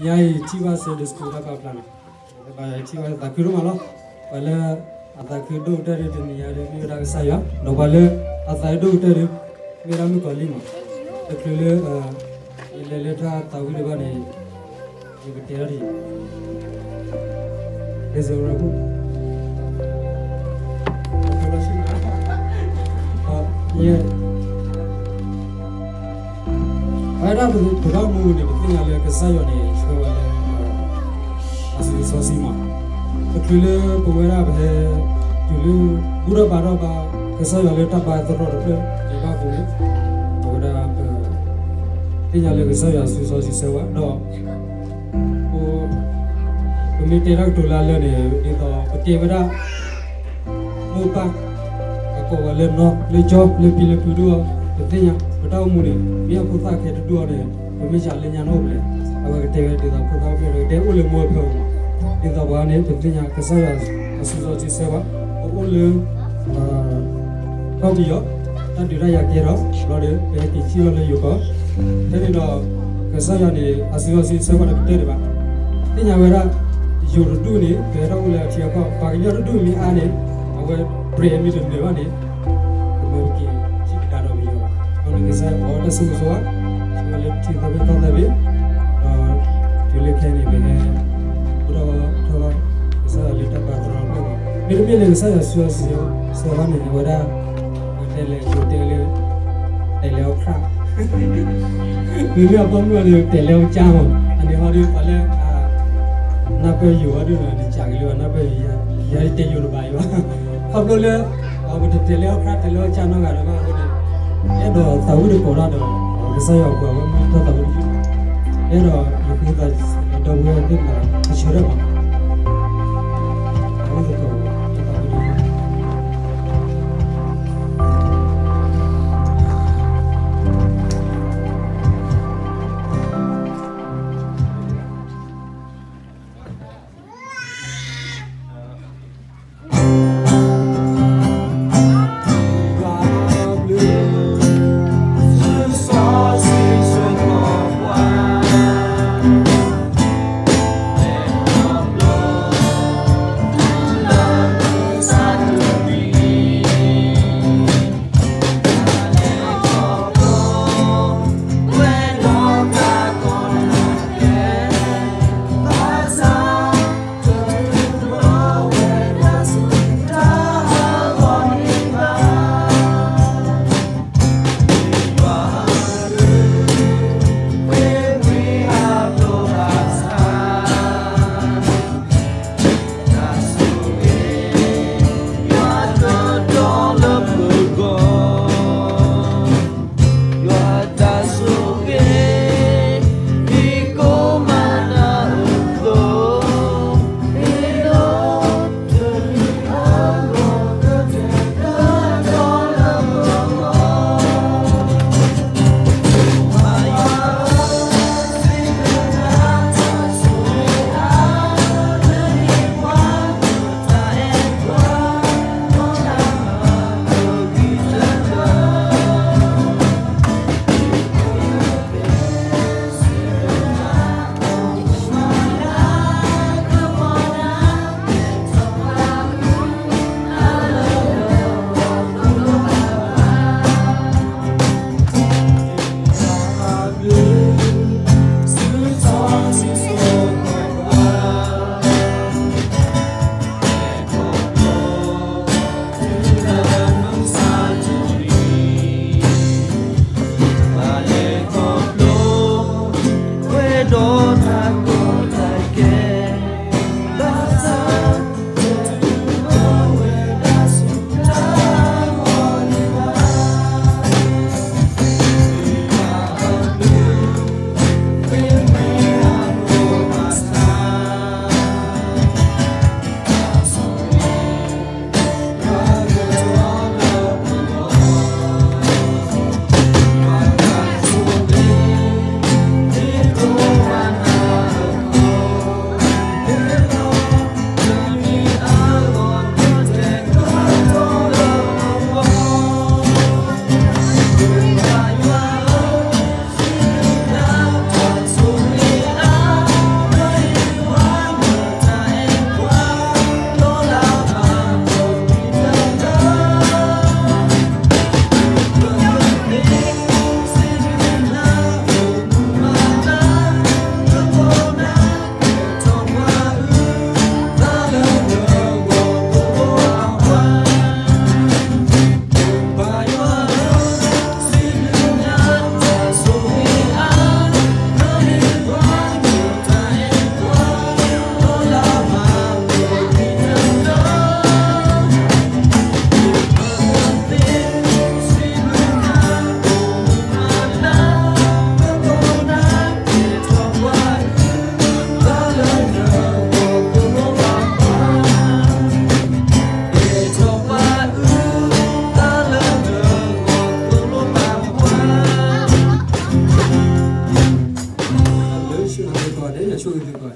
Yai Chiva said the school of Plan. By Chiva Takirumalo, Pala Atakido Territ in the Yari Saya, Nobale, Ataido Territ, Miramico Lima. The Kulu Letra Tawibani, Terry. Is a rabu. Yeah. I don't know the moon, the thing I like a Sayoni, as we saw Sima. The Kulu, Puera, Tulu, Buddha Baraba, Kasaya later by the road, the Babu, or the thing I like a Saya, as we saw Sisawa, no. To meet the Rack to Lalani, the Tevera, Mupa, a Covaleno, Le Job, Le Pilepudua, the thing. Tahu mudi, dia putar ke dua ni, pemisah lenyap noble. Agar kita tidak putar ke dia ulur muat kau. Kita bawa ni pentingnya kesaya, asal sewa, ulur kau dia, tadi raya kira, lalu kecil lalu juga. Jadi dah kesaya ni asal sewa nak kita ni. Ini awak jurdu ni, kira ulur siapa, bagi jurdu ni ane, awak premi tu dewa ni. Because I ordered some so on, so let you have it on the way. You look any way, put over is a little bathroom. Maybe it's a so one in the weather, tell you crap. Maybe a bomb will tell you jam, and the how do you call it? Napper you are doing the jungle, Napper, you tell you to buy one. How will I would tell you crap, tell you channel. Edo tahu di koran do, saya aku awak tahu di. Edo kita ada buat ni lah, macam apa? Awak tahu di. ช่วยดีกว่า